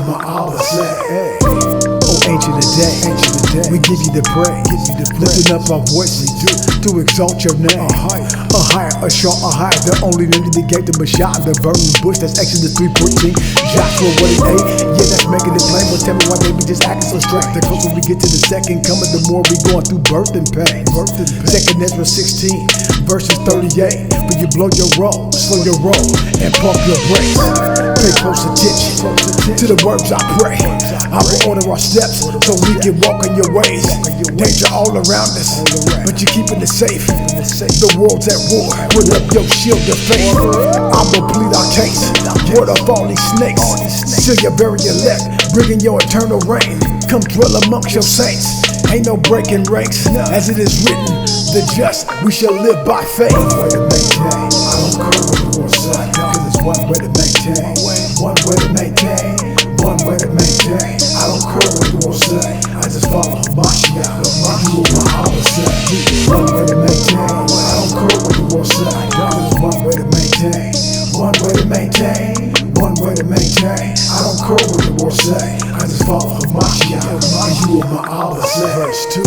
my opposite. Hey. Oh, ancient of day, we give you the praise, lifting up our voices to exalt your name. A higher, a short, a higher, the only name to negate the Messiah, the burning bush. That's Exodus 3:14. Joshua 1:8, yeah, that's making it plain. But tell me why they be just acting so strange. The closer we get to the second coming, the more we going through birth and pain. Second Ezra 16, verses 38. When you blow your roll, slow your roll, and pump your brakes. Pay close attention to the words I pray. I will order our steps so we can walk in your ways. Danger all around us, but you're keeping it safe. The world's at war, put up your shield of faith. I will plead our case, ward up all these snakes. Till your very elect, bringing your eternal reign. Come dwell amongst your saints. Ain't no breaking ranks, as it is written, the just, we shall live by faith. One way to maintain, I don't care what the world says, cause it's one way to maintain. One way to maintain, one way to maintain. I don't care what the world says, I just follow Mashiach, you are my opposite. One way to maintain, I don't care what the world says, cause it's one way to maintain. One way to maintain, one way to maintain. I don't care what the world say, I just follow Mashiach, you are my opposite. Verse 2,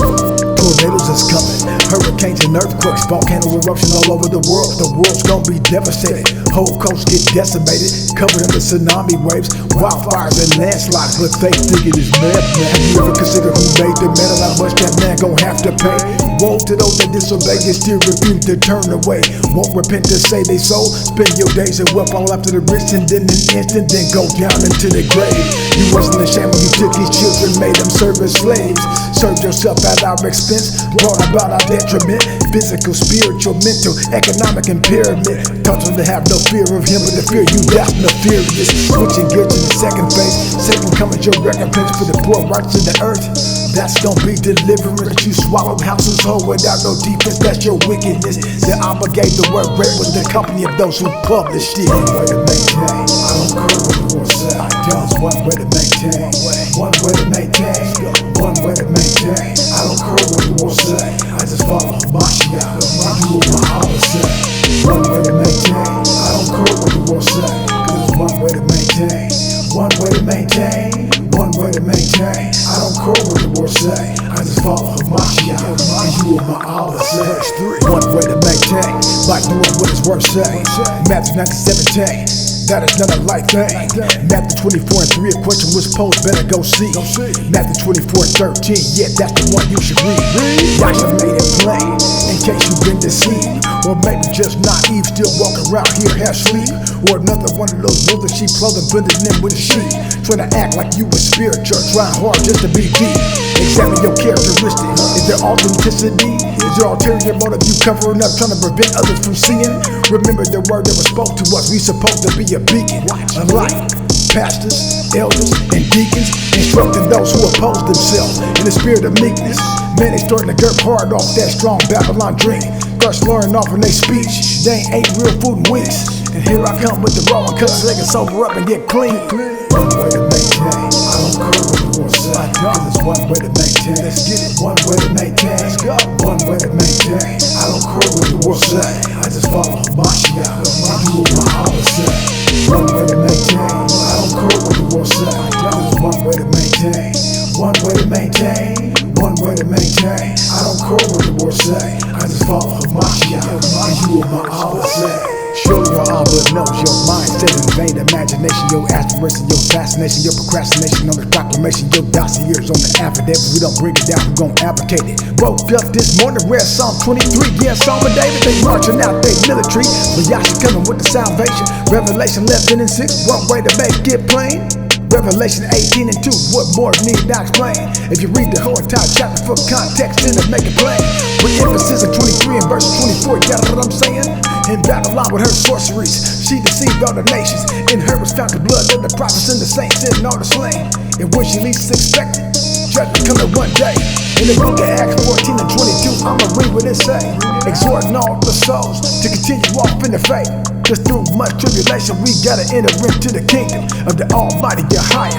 tornadoes is coming, hurricanes and earthquakes, volcano eruptions all over the world. The world's gonna be devastated, whole coasts get decimated, covered in the tsunami waves, wildfires and landslides. But they think it is man. Have you ever considered who made the man and how much that man gon' have to pay? Woe to those that disobey and still refuse to turn away. Won't repent to save their soul. Spend your days and wealth all after the rich, and then an instant, then go down into the grave. You wasn't ashamed when you took these children, made them serve as slaves. Served yourself at our expense, brought about our detriment. Physical, spiritual, mental, economic, and pyramid. Taught them to have no fear of him, but to fear you, that's nefarious. Switching gears to the second phase. Satan coming your recompense for the poor righteous in the earth. That's gonna be deliverance. You swallowed houses whole without no defense. That's your wickedness. They obligate the word great with the company of those who published it. One way to maintain, I don't care what the world says. Just one way to maintain. One way to maintain. One way to maintain. I don't care what the world says. I just follow Mashiach, you are my opposite. One way to maintain. I don't care what the world says. Cause it's one way to maintain. One way to maintain. One way to maintain. I don't care what the world say, I just follow Mashiach, you are my opposite. Verse 3, one way to maintain, by doing what is worth saying. Matthew 19:17, that is not a light thing. Matthew 24:3, a question was posed, better go see. Matthew 24:13, yeah, that's the one you should read. Yasha made it plain, in case you've been deceived. Or maybe just naive, still walking around here half sleep. Or another one of those wolves in sheep clothing, blended in with the sheep. Trying to act like you was spiritual, trying hard just to be deep. Examine your characteristics, is there authenticity? Is there ulterior motive you covering up, trying to prevent others from seeing? Remember the word that was spoke to us, we supposed to be a beacon. A light, pastors, elders, and deacons, instructing those who oppose themselves in the spirit of meekness. Man, they starting to get hard off that strong Babylon drink. Start slurring off in their speech, they ain't real food in weeks. And here I come with the raw cuts, they can sober up and get clean. One way to maintain, I don't care what the world says, cause it's one way to maintain. Let's get it. One way to maintain, let's go. One way to maintain, I don't care what the world says, I just follow Mashiach, you are my opposite. One way to maintain, I don't care what the world says, cause it's one way to maintain. One way to maintain, one way to maintain. I don't care what the world say, I just follow Mashiach, you are my opposite. Sure, your Abba knows your mindset and vain imagination, your aspiration, your fascination, your procrastination on the proclamation, your dossiers on the affidavit. We don't bring it down, we gon' advocate it. Woke up this morning, read Psalm 23, yeah, Psalm of David. They marching out their military, but Yasha coming with the salvation. Revelation 11:6, one way to make it plain. Revelation 18:2, what more need I explain? If you read the whole entire chapter for context, then it make it plain. With emphasis in 23 and verse 24, you got what I'm saying? In Babylon with her sorceries, she deceived all the nations. In her was found the blood of the prophets and the saints and all the slain. And when she least expected, judgment coming one day. In the book of Acts 14:22, I'ma read what it say. Exhorting all the souls to continue off in the faith. Cause through much tribulation, we gotta enter into the kingdom of the Almighty Yahweh.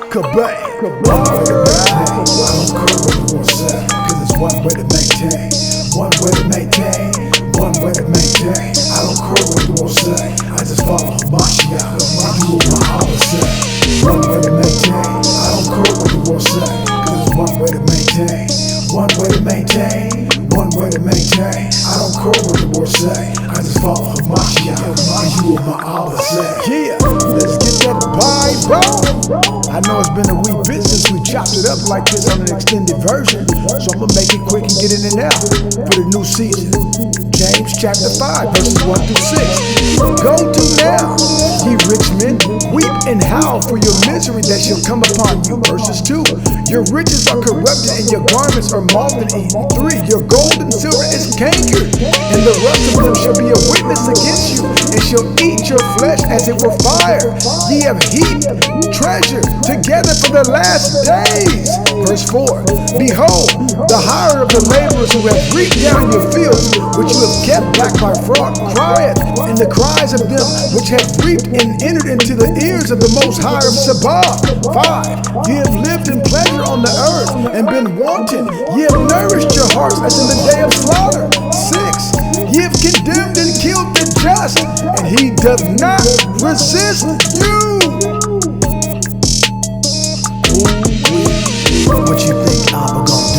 Kabay. One way to maintain, I don't care what the world says, cause it's one way to maintain. One way to maintain, one way to maintain. I don't care what the world say, I just follow Mashiach, you are my opposite. One way to maintain, one way to maintain. I don't care what the words say, I just follow Hamashiach, and you are my Abba say. Yeah, let's get that Bible. I know it's been a wee bit since we chopped it up like this on an extended version, so I'm gonna make it quick and get in and out for the new season. James chapter 5, verses 1 through 6. Go to now, ye rich men, weep and howl for your misery that shall come upon you. Verses 2. Your riches are corrupted and your garments are moth and eaten. 3. Your gold and silver is cankered, and the rust of them shall be a witness against you, and shall eat your flesh as it were fire. Ye have heaped treasure together for the last days. Verse 4. Behold, the hire of the laborers who have reaped down your fields, which you have kept back by fraud, crieth, and the cries of them which have reaped and entered into the ears of the Most High of Sabbath. 5. Ye have lived in pleasure on the earth and been wanton. Ye have nourished your hearts as in the day of slaughter. 6. Ye have condemned and killed the just, and he doth not resist you. What you think, Abba?